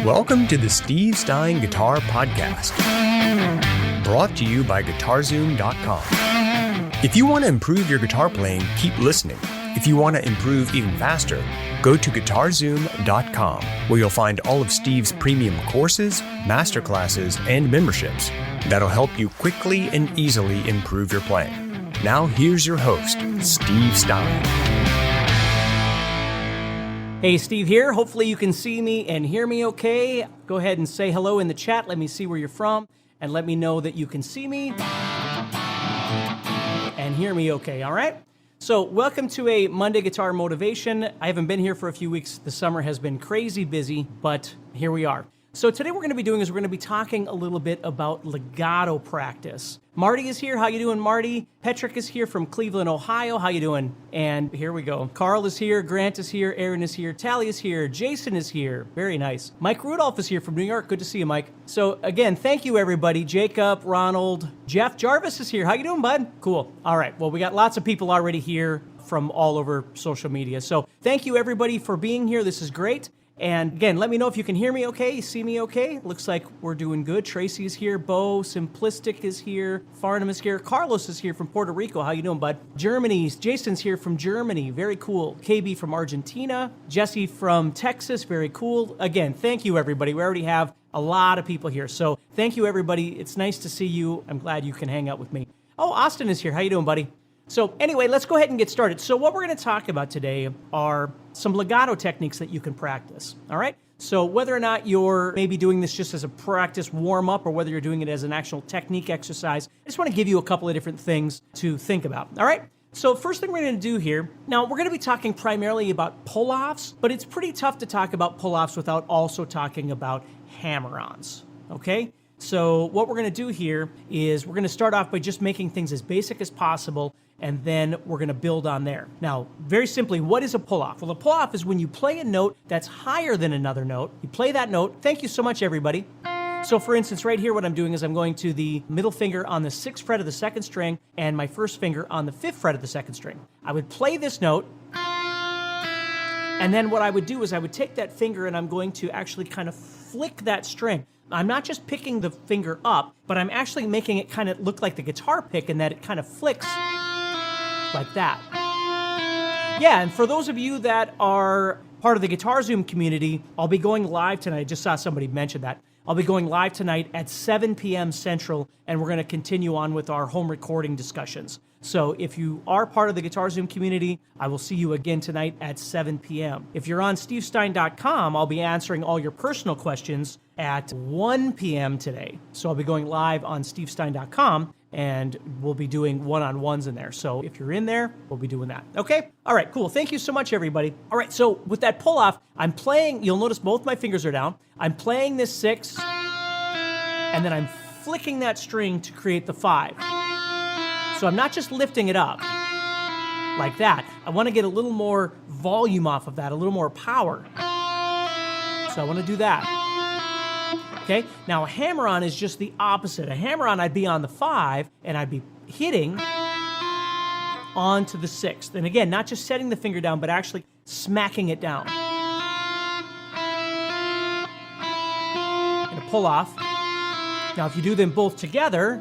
Welcome to the Steve Stine Guitar Podcast, brought to you by guitar-Zoom.com. If you want to improve your guitar playing, keep listening. If you want to improve even faster, go to guitar-Zoom.com, where you'll find all of Steve's premium courses, masterclasses, and memberships that'll help you quickly and easily improve your playing. Now here's your host, Steve Stine. Hey, Steve here. Hopefully you can see me and hear me okay. Go ahead and say hello in the chat. Let me see where you're from, and let me know that you can see me and hear me okay, all right? So welcome to a Monday Guitar Motivation. I haven't been here for a few weeks. The summer has been crazy busy, but here we are. So today what we're going to be talking a little bit about legato practice. Marty is here. How you doing, Marty? Patrick is here from Cleveland, Ohio. How you doing? And here we go. Carl is here. Grant is here. Aaron is here. Tally is here. Jason is here. Very nice. Mike Rudolph is here from New York. Good to see you, Mike. So again, thank you, everybody. Jacob, Ronald, Jeff Jarvis is here. How you doing, bud? Cool. All right. Well, we got lots of people already here from all over social media. So thank you, everybody, for being here. This is great. And again, let me know if you can hear me okay, see me okay. Looks like we're doing good. Tracy is here, Bo, Simplistic is here, Farnham is here, Carlos is here from Puerto Rico. How you doing, bud? Germany, Jason's here from Germany. Very cool. KB from Argentina, Jesse from Texas. Very cool. Again, thank you, everybody. We already have a lot of people here. So thank you, everybody. It's nice to see you. I'm glad you can hang out with me. Oh, Austin is here. How you doing, buddy? So anyway, let's go ahead and get started. So what we're going to talk about today are some legato techniques that you can practice, all right? So whether or not you're maybe doing this just as a practice warm-up or whether you're doing it as an actual technique exercise, I just want to give you a couple of different things to think about, all right? So first thing we're going to do here, now we're going to be talking primarily about pull-offs, but it's pretty tough to talk about pull-offs without also talking about hammer-ons, okay? So what we're going to do here is we're going to start off by just making things as basic as possible, and then we're going to build on there. Now, very simply, what is a pull-off? Well, a pull-off is when you play a note that's higher than another note. You play that note. Thank you so much, everybody. So for instance, right here, what I'm doing is I'm going to the middle finger on the 6th fret of the 2nd string and my first finger on the 5th fret of the 2nd string. I would play this note, and then what I would do is I would take that finger and I'm going to actually kind of flick that string. I'm not just picking the finger up, but I'm actually making it kind of look like the guitar pick in that it kind of flicks like that. Yeah, and for those of you that are part of the GuitarZoom community, I'll be going live tonight. I just saw somebody mention that. I'll be going live tonight at 7 p.m. Central, and we're going to continue on with our home recording discussions. So if you are part of the GuitarZoom community, I will see you again tonight at 7 p.m. If you're on stevestein.com, I'll be answering all your personal questions at 1 p.m. today. So I'll be going live on stevestein.com, and we'll be doing one-on-ones in there. So if you're in there, we'll be doing that. Okay? All right, cool. Thank you so much, everybody. All right, so with that pull-off, I'm playing, you'll notice both my fingers are down. I'm playing this 6, and then I'm flicking that string to create the 5. So I'm not just lifting it up like that. I want to get a little more volume off of that, a little more power. So I want to do that. Okay, now a hammer-on is just the opposite. A hammer-on, I'd be on the 5, and I'd be hitting onto the 6th. And again, not just setting the finger down, but actually smacking it down. And a pull-off. Now, if you do them both together,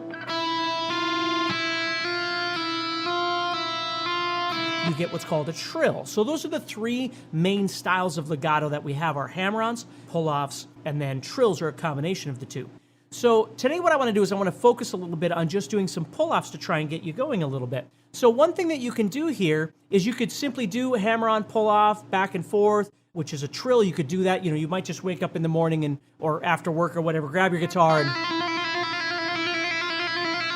you get what's called a trill. So those are the three main styles of legato that we have. Our hammer-ons, pull-offs, and then trills are a combination of the two. So today what I want to do is I want to focus a little bit on just doing some pull-offs to try and get you going a little bit. So one thing that you can do here is you could simply do a hammer-on, pull-off, back and forth, which is a trill. You could do that. You know, you might just wake up in the morning and or after work or whatever, grab your guitar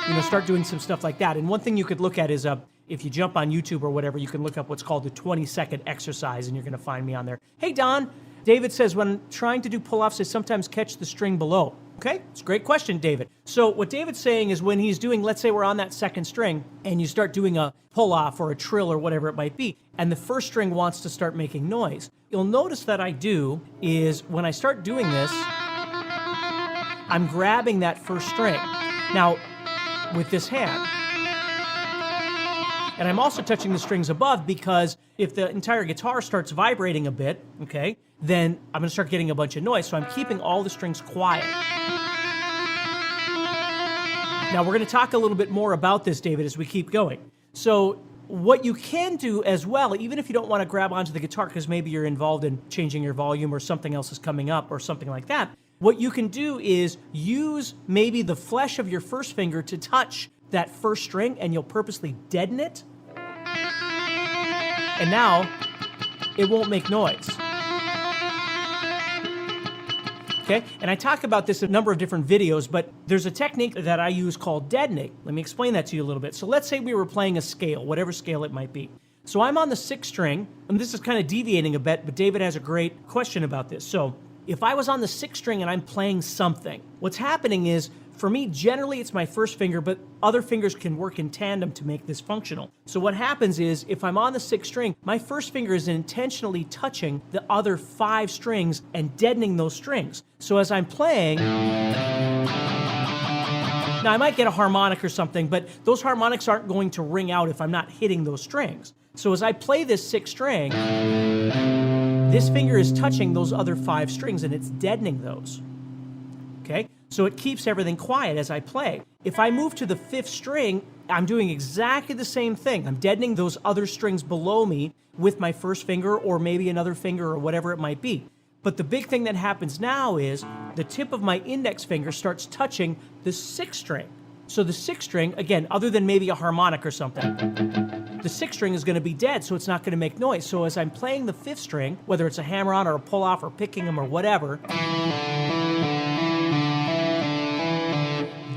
and start doing some stuff like that. And one thing you could look at is if you jump on YouTube or whatever, you can look up what's called the 20-second exercise, and you're going to find me on there. Hey, Don. David says, when trying to do pull-offs, I sometimes catch the string below. Okay, it's a great question, David. So what David's saying is when he's doing, let's say we're on that 2nd string, and you start doing a pull-off or a trill or whatever it might be, and the 1st string wants to start making noise. You'll notice that I do is when I start doing this, I'm grabbing that 1st string. Now, with this hand. And I'm also touching the strings above because if the entire guitar starts vibrating a bit, okay, then I'm going to start getting a bunch of noise. So I'm keeping all the strings quiet. Now we're going to talk a little bit more about this, David, as we keep going. So what you can do as well, even if you don't want to grab onto the guitar because maybe you're involved in changing your volume or something else is coming up or something like that, what you can do is use maybe the flesh of your first finger to touch that first string, and you'll purposely deaden it. And now it won't make noise. Okay? And I talk about this in a number of different videos, but there's a technique that I use called deadening. Let me explain that to you a little bit. So let's say we were playing a scale, whatever scale it might be. So I'm on the 6th string, and this is kind of deviating a bit, but David has a great question about this. So if I was on the 6th string and I'm playing something, what's happening is, for me, generally it's my first finger, but other fingers can work in tandem to make this functional. So what happens is, if I'm on the 6th string, my first finger is intentionally touching the other 5 strings and deadening those strings. So as I'm playing, now I might get a harmonic or something, but those harmonics aren't going to ring out if I'm not hitting those strings. So as I play this 6th string, this finger is touching those other 5 strings and it's deadening those. Okay? So it keeps everything quiet as I play. If I move to the 5th string, I'm doing exactly the same thing. I'm deadening those other strings below me with my first finger or maybe another finger or whatever it might be. But the big thing that happens now is the tip of my index finger starts touching the 6th string. So the 6th string, again, other than maybe a harmonic or something, the 6th string is going to be dead, so it's not going to make noise. So as I'm playing the 5th string, whether it's a hammer-on or a pull-off or picking them or whatever,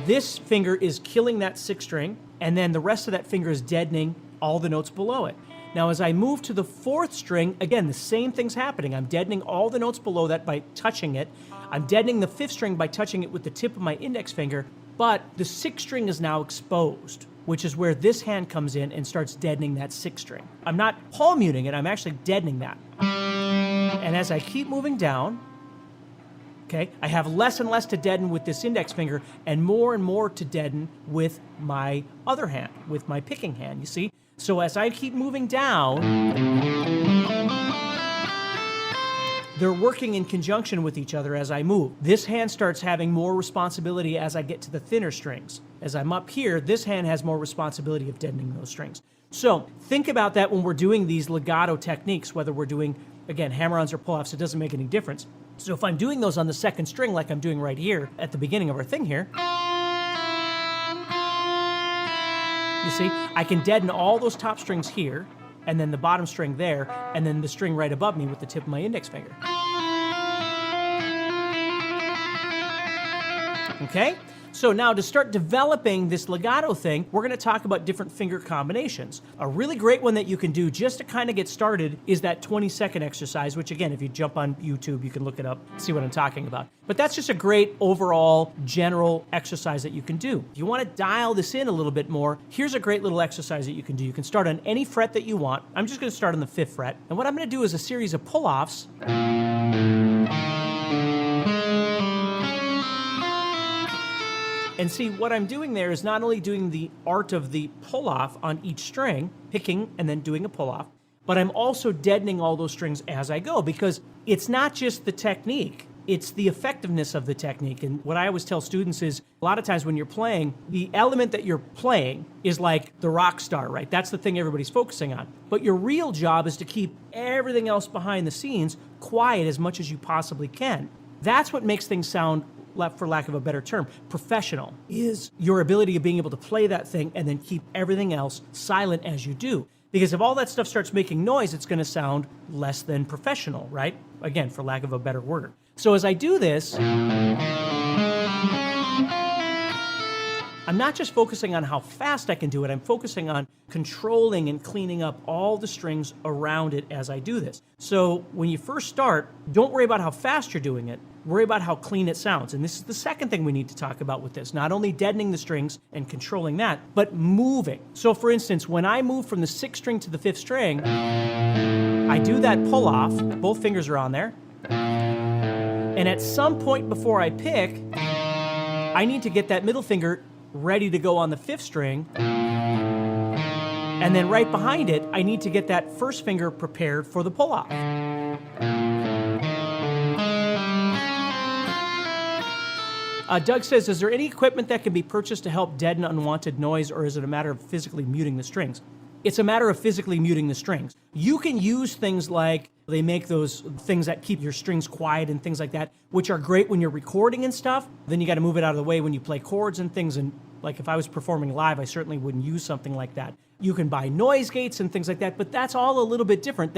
this finger is killing that 6th string, and then the rest of that finger is deadening all the notes below it. Now, as I move to the 4th string, again, the same thing's happening. I'm deadening all the notes below that by touching it. I'm deadening the 5th string by touching it with the tip of my index finger, but the 6th string is now exposed, which is where this hand comes in and starts deadening that 6th string. I'm not palm muting it, I'm actually deadening that. And as I keep moving down, okay, I have less and less to deaden with this index finger and more to deaden with my other hand, with my picking hand, you see? So as I keep moving down, they're working in conjunction with each other as I move. This hand starts having more responsibility as I get to the thinner strings. As I'm up here, this hand has more responsibility of deadening those strings. So think about that when we're doing these legato techniques, whether we're doing, again, hammer-ons or pull-offs, it doesn't make any difference. So if I'm doing those on the 2nd string like I'm doing right here at the beginning of our thing here, you see, I can deaden all those top strings here, and then the bottom string there, and then the string right above me with the tip of my index finger. Okay? So now to start developing this legato thing, we're going to talk about different finger combinations. A really great one that you can do just to kind of get started is that 20-second exercise, which again, if you jump on YouTube, you can look it up, see what I'm talking about. But that's just a great overall general exercise that you can do. If you want to dial this in a little bit more, here's a great little exercise that you can do. You can start on any fret that you want. I'm just going to start on the 5th fret. And what I'm going to do is a series of pull-offs. And see, what I'm doing there is not only doing the art of the pull-off on each string, picking and then doing a pull-off, but I'm also deadening all those strings as I go, because it's not just the technique, it's the effectiveness of the technique. And what I always tell students is, a lot of times when you're playing, the element that you're playing is like the rock star, right? That's the thing everybody's focusing on. But your real job is to keep everything else behind the scenes quiet as much as you possibly can. That's what makes things sound, for lack of a better term, professional, is your ability of being able to play that thing and then keep everything else silent as you do. Because if all that stuff starts making noise, it's going to sound less than professional, right? Again, for lack of a better word. So as I do this, I'm not just focusing on how fast I can do it, I'm focusing on controlling and cleaning up all the strings around it as I do this. So when you first start, don't worry about how fast you're doing it, worry about how clean it sounds. And this is the second thing we need to talk about with this. Not only deadening the strings and controlling that, but moving. So for instance, when I move from the 6th string to the 5th string, I do that pull off, both fingers are on there. And at some point before I pick, I need to get that middle finger ready to go on the 5th string. And then right behind it, I need to get that first finger prepared for the pull-off. Doug says, is there any equipment that can be purchased to help deaden unwanted noise, or is it a matter of physically muting the strings? It's a matter of physically muting the strings. You can use things like, they make those things that keep your strings quiet and things like that, which are great when you're recording and stuff. Then you got to move it out of the way when you play chords and things. And like if I was performing live, I certainly wouldn't use something like that. You can buy noise gates and things like that, but that's all a little bit different.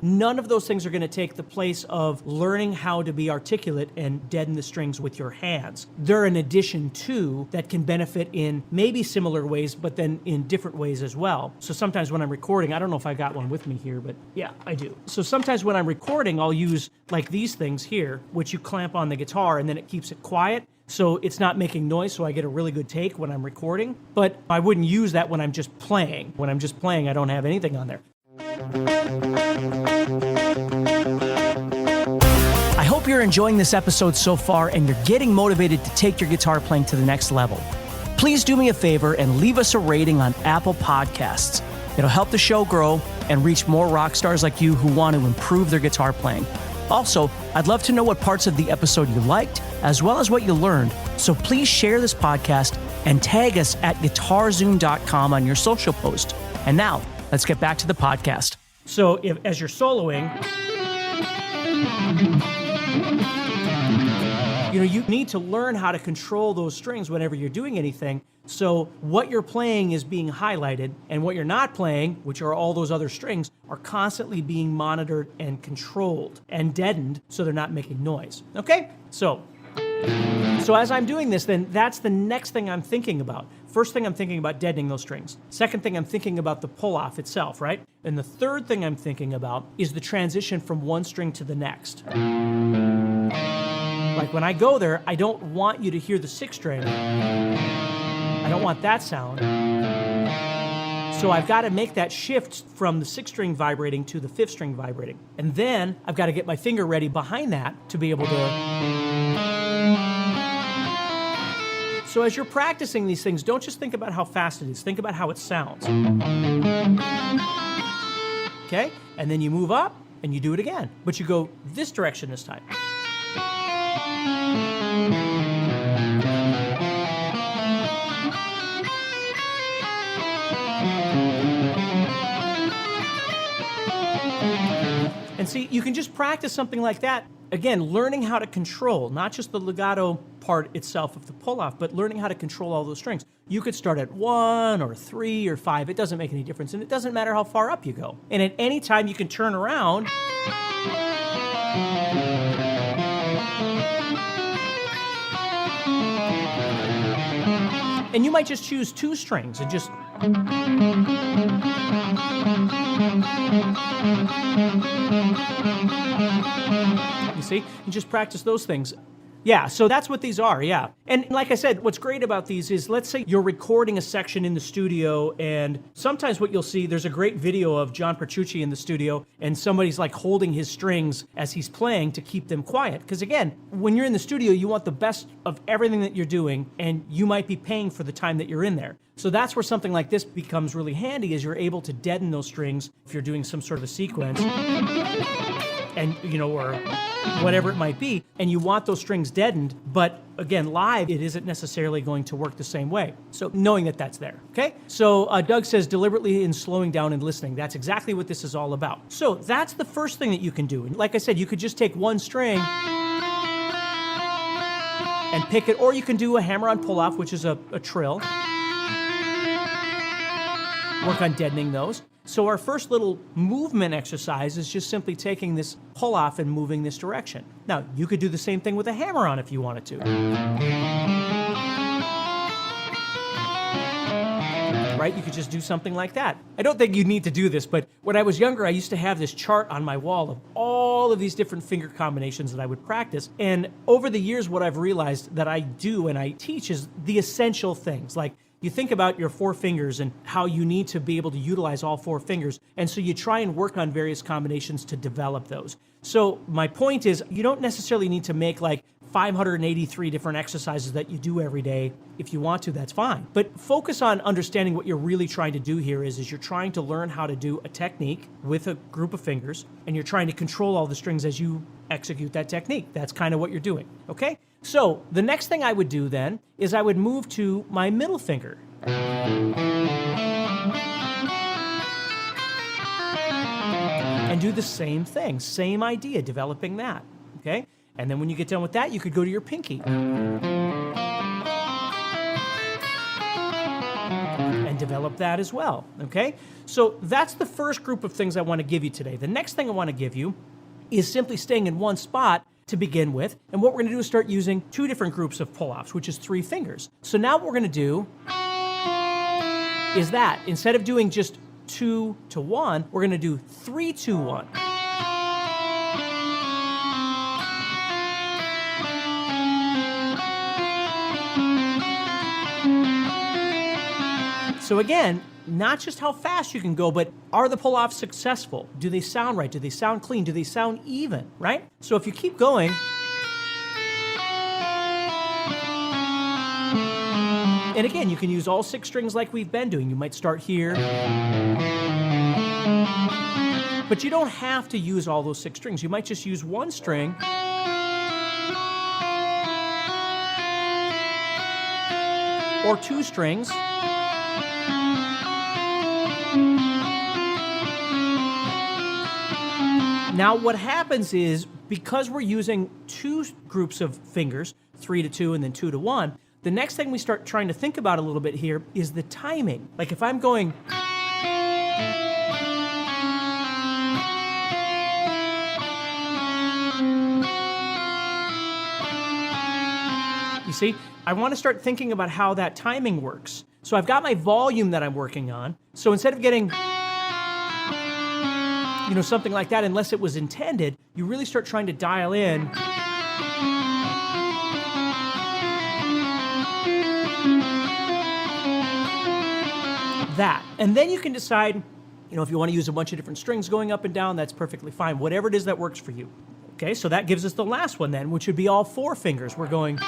None of those things are going to take the place of learning how to be articulate and deaden the strings with your hands. They're an addition to that can benefit in maybe similar ways, but then in different ways as well. So sometimes when I'm recording, I don't know if I've got one with me here, but yeah, I do. So sometimes when I'm recording, I'll use like these things here, which you clamp on the guitar and then it keeps it quiet. So it's not making noise, so I get a really good take when I'm recording. But I wouldn't use that when I'm just playing. When I'm just playing, I don't have anything on there. I hope you're enjoying this episode so far and you're getting motivated to take your guitar playing to the next level. Please do me a favor and leave us a rating on Apple Podcasts. It'll help the show grow and reach more rock stars like you who want to improve their guitar playing. Also, I'd love to know what parts of the episode you liked, as well as what you learned. So please share this podcast and tag us at guitarzoom.com on your social post. And now, let's get back to the podcast. So as you're soloing, you need to learn how to control those strings whenever you're doing anything. So what you're playing is being highlighted, and what you're not playing, which are all those other strings, are constantly being monitored and controlled and deadened so they're not making noise. Okay? So as I'm doing this, then that's the next thing I'm thinking about. First thing I'm thinking about, deadening those strings. Second thing I'm thinking about, the pull-off itself, right? And the third thing I'm thinking about is the transition from one string to the next. Like when I go there, I don't want you to hear the sixth string. I don't want that sound. So I've got to make that shift from the sixth string vibrating to the fifth string vibrating. And then I've got to get my finger ready behind that to be able to... So as you're practicing these things, don't just think about how fast it is. Think about how it sounds. Okay? And then you move up and you do it again. But you go this direction this time. And see, you can just practice something like that. Again, learning how to control, not just the legato part itself of the pull-off, but learning how to control all those strings. You could start at 1 or 3 or 5. It doesn't make any difference, and it doesn't matter how far up you go. And at any time, you can turn around and you might just choose 2 strings and just... You see? And just practice those things. Yeah, so that's what these are, yeah. And like I said, what's great about these is, let's say you're recording a section in the studio, and sometimes what you'll see, there's a great video of John Petrucci in the studio, and somebody's like holding his strings as he's playing to keep them quiet. Because again, when you're in the studio, you want the best of everything that you're doing, and you might be paying for the time that you're in there. So that's where something like this becomes really handy, is you're able to deaden those strings if you're doing some sort of a sequence. And, or whatever it might be, and you want those strings deadened, but again, live, it isn't necessarily going to work the same way. So knowing that that's there, okay? So Doug says, deliberately in slowing down and listening. That's exactly what this is all about. So that's the first thing that you can do. And like I said, you could just take one string and pick it, or you can do a hammer-on pull-off, which is a trill. Work on deadening those. So our first little movement exercise is just simply taking this pull off and moving this direction. Now, you could do the same thing with a hammer on if you wanted to. Right? You could just do something like that. I don't think you need to do this, but when I was younger, I used to have this chart on my wall of all of these different finger combinations that I would practice. And over the years, what I've realized that I do and I teach is the essential things. Like, you think about your 4 fingers and how you need to be able to utilize all 4 fingers. And so you try and work on various combinations to develop those. So my point is, you don't necessarily need to make like 583 different exercises that you do every day. If you want to, that's fine. But focus on understanding what you're really trying to do here is you're trying to learn how to do a technique with a group of fingers, and you're trying to control all the strings as you execute that technique. That's kind of what you're doing, okay? So the next thing I would do then is I would move to my middle finger. And do the same thing, same idea, developing that, okay? And then when you get done with that, you could go to your pinky. And develop that as well, okay? So that's the first group of things I want to give you today. The next thing I want to give you is simply staying in one spot to begin with. And what we're going to do is start using two different groups of pull-offs, which is 3 fingers. So now what we're going to do is that instead of doing just 2 to 1, we're going to do 3 2 1. So again, not just how fast you can go, but are the pull-offs successful? Do they sound right? Do they sound clean? Do they sound even, right? So if you keep going, and again, you can use all 6 strings like we've been doing. You might start here, but you don't have to use all those 6 strings. You might just use 1 string or 2 strings. Now what happens is, because we're using 2 groups of fingers, 3 to 2 and then 2 to 1, the next thing we start trying to think about a little bit here is the timing. Like if I'm going, you see, I want to start thinking about how that timing works. So I've got my volume that I'm working on. So instead of getting, something like that, unless it was intended, you really start trying to dial in that. And then you can decide, if you want to use a bunch of different strings going up and down, that's perfectly fine. Whatever it is that works for you. Okay, so that gives us the last one then, which would be all 4 fingers. We're going.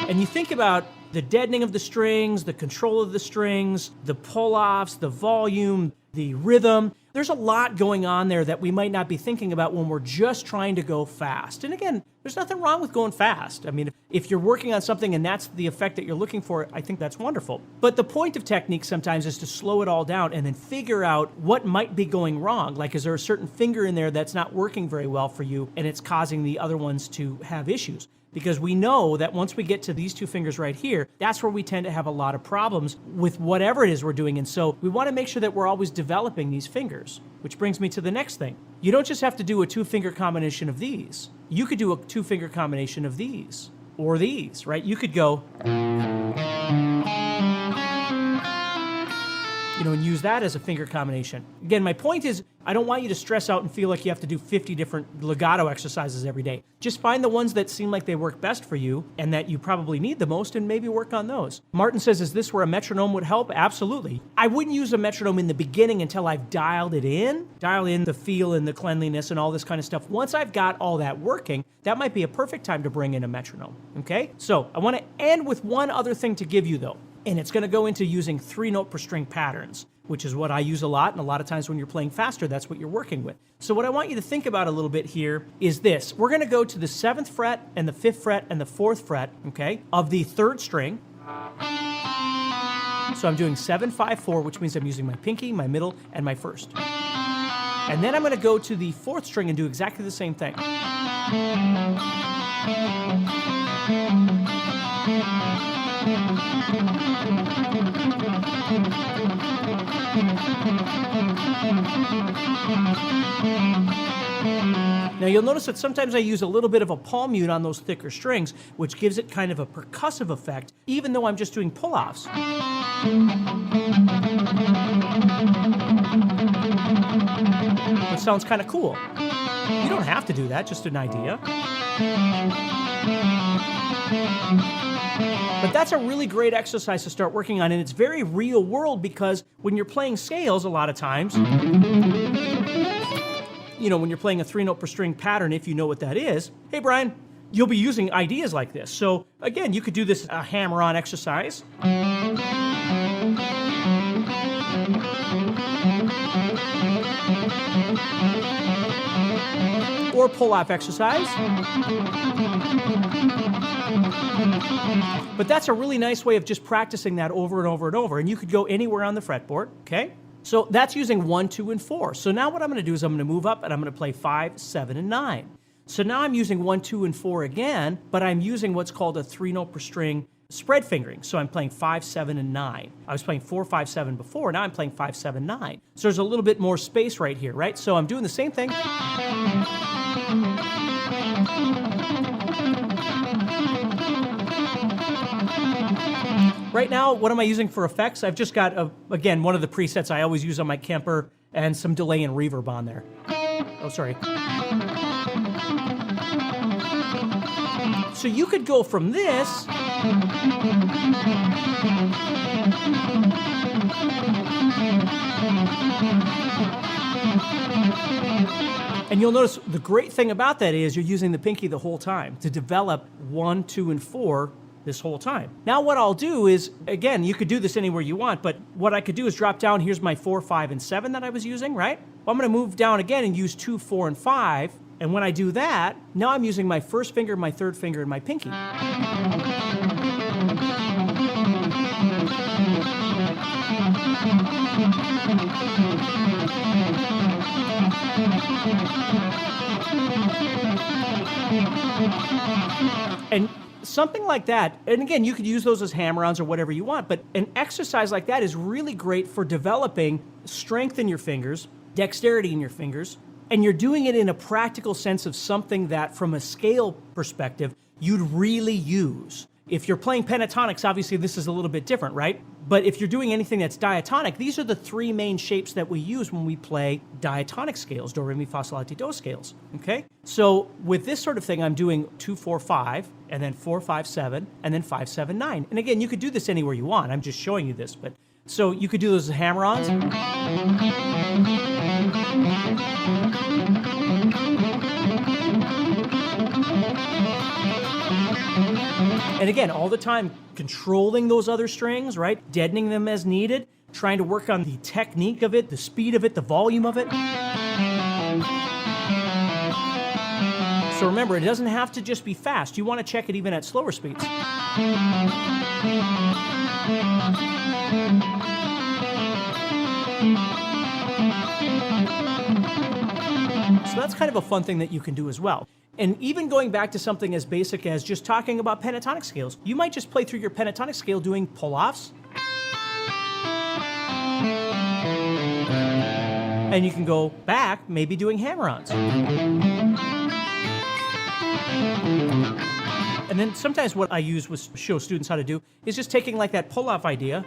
And you think about the deadening of the strings, the control of the strings, the pull-offs, the volume, the rhythm. There's a lot going on there that we might not be thinking about when we're just trying to go fast. And again, there's nothing wrong with going fast. I mean, if you're working on something and that's the effect that you're looking for, I think that's wonderful. But the point of technique sometimes is to slow it all down and then figure out what might be going wrong. Like, is there a certain finger in there that's not working very well for you and it's causing the other ones to have issues? Because we know that once we get to these 2 fingers right here, that's where we tend to have a lot of problems with whatever it is we're doing. And so we want to make sure that we're always developing these fingers, which brings me to the next thing. You don't just have to do a 2-finger combination of these. You could do a 2-finger combination of these or these, right? You could go, and use that as a finger combination. Again, my point is, I don't want you to stress out and feel like you have to do 50 different legato exercises every day. Just find the ones that seem like they work best for you and that you probably need the most and maybe work on those. Martin says, is this where a metronome would help? Absolutely. I wouldn't use a metronome in the beginning until I've dialed in the feel and the cleanliness and all this kind of stuff. Once I've got all that working, that might be a perfect time to bring in a metronome, okay? So I want to end with one other thing to give you though. And it's going to go into using 3-note per string patterns, which is what I use a lot. And a lot of times when you're playing faster, that's what you're working with. So what I want you to think about a little bit here is this. We're going to go to the 7th fret and the 5th fret and the 4th fret, okay, of the 3rd string. So I'm doing 7, 5, 4, which means I'm using my pinky, my middle, and my 1st. And then I'm going to go to the 4th string and do exactly the same thing. Now you'll notice that sometimes I use a little bit of a palm mute on those thicker strings, which gives it kind of a percussive effect, even though I'm just doing pull-offs. It sounds kind of cool. You don't have to do that, just an idea. But that's a really great exercise to start working on, and it's very real world because when you're playing scales a lot of times, when you're playing a 3-note per string pattern, if you know what that is, hey Brian, you'll be using ideas like this. So again, you could do this a hammer-on exercise. Or pull-off exercise. But that's a really nice way of just practicing that over and over and over. And you could go anywhere on the fretboard, okay? So that's using 1, 2, and 4. So now what I'm going to do is I'm going to move up and I'm going to play 5, 7, and 9. So now I'm using 1, 2, and 4 again, but I'm using what's called a 3-note per string spread fingering. So I'm playing 5, 7, and 9. I was playing 4, 5, 7 before. Now I'm playing 5, 7, 9. So there's a little bit more space right here, right? So I'm doing the same thing. Right now, what am I using for effects? I've just got, again, one of the presets I always use on my Kemper and some delay and reverb on there. Oh, sorry. So you could go from this and you'll notice the great thing about that is you're using the pinky the whole time to develop 1, 2, and 4 this whole time. Now what I'll do is, again, you could do this anywhere you want, but what I could do is drop down, here's my 4, 5, and 7 that I was using, right? Well, I'm going to move down again and use 2, 4, and 5, and when I do that, now I'm using my first finger, my third finger, and my pinky. And something like that, and again, you could use those as hammer-ons or whatever you want, but an exercise like that is really great for developing strength in your fingers, dexterity in your fingers, and you're doing it in a practical sense of something that, from a scale perspective, you'd really use. If you're playing pentatonics, obviously this is a little bit different, right? But if you're doing anything that's diatonic, these are the 3 main shapes that we use when we play diatonic scales, do, re, mi, fa, sol, la, ti, do scales, okay? So with this sort of thing, I'm doing 2, 4, 5, and then 4, 5, 7, and then 5, 7, 9. And again, you could do this anywhere you want. I'm just showing you this, but so you could do those as hammer-ons. And again, all the time, controlling those other strings, right? Deadening them as needed, trying to work on the technique of it, the speed of it, the volume of it. So remember, it doesn't have to just be fast. You want to check it even at slower speeds. So that's kind of a fun thing that you can do as well. And even going back to something as basic as just talking about pentatonic scales, you might just play through your pentatonic scale doing pull-offs. And you can go back, maybe doing hammer-ons. And then sometimes what I use to show students how to do is just taking like that pull-off idea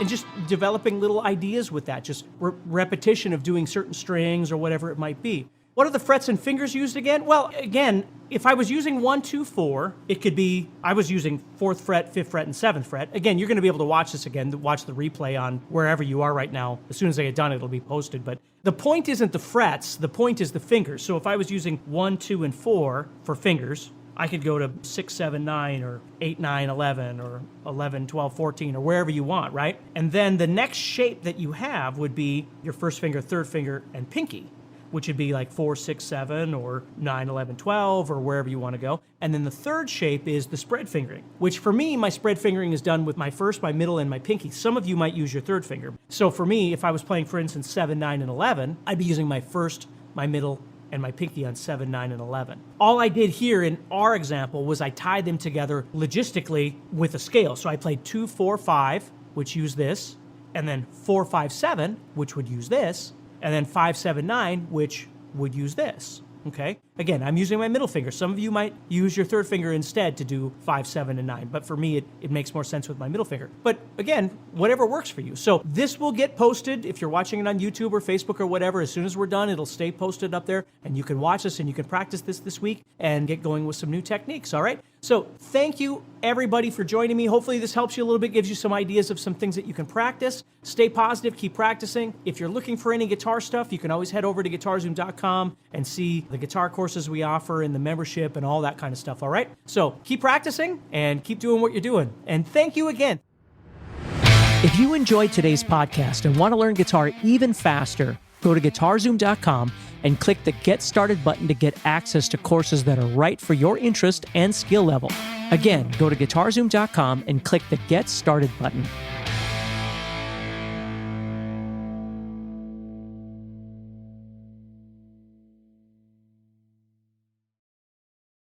and just developing little ideas with that, just repetition of doing certain strings or whatever it might be. What are the frets and fingers used again? Well, again, if I was using 1, 2, 4, it could be, I was using 4th fret, 5th fret, and 7th fret. Again, you're going to be able to watch this again, watch the replay on wherever you are right now. As soon as I get done, it'll be posted. But the point isn't the frets, the point is the fingers. So if I was using 1, 2, and 4 for fingers, I could go to 6, 7, 9, or 8, 9, 11, or 11, 12, 14, or wherever you want, right? And then the next shape that you have would be your first finger, third finger, and pinky, which would be like 4, 6, 7, or 9, 11, 12, or wherever you want to go. And then the third shape is the spread fingering, which for me, my spread fingering is done with my first, my middle, and my pinky. Some of you might use your third finger. So for me, if I was playing, for instance, 7, 9, and 11, I'd be using my first, my middle, and my pinky on 7, 9, and 11. All I did here in our example was I tied them together logistically with a scale. So I played 2, 4, 5, which used this, and then 4, 5, 7, which would use this, and then 5, 7, 9, which would use this. okay? Again, I'm using my middle finger. Some of you might use your third finger instead to do 5, 7, and 9, but for me, it makes more sense with my middle finger. But again, whatever works for you. So this will get posted if you're watching it on YouTube or Facebook or whatever. As soon as we're done, it'll stay posted up there, and you can watch this and you can practice this week and get going with some new techniques, all right? So thank you, everybody, for joining me. Hopefully this helps you a little bit, gives you some ideas of some things that you can practice. Stay positive, keep practicing. If you're looking for any guitar stuff, you can always head over to guitar-zoom.com and see the guitar courses we offer and the membership and all that kind of stuff, all right? So keep practicing and keep doing what you're doing. And thank you again. If you enjoyed today's podcast and want to learn guitar even faster, go to guitar-zoom.com and click the Get Started button to get access to courses that are right for your interest and skill level. Again, go to guitar-zoom.com and click the Get Started button.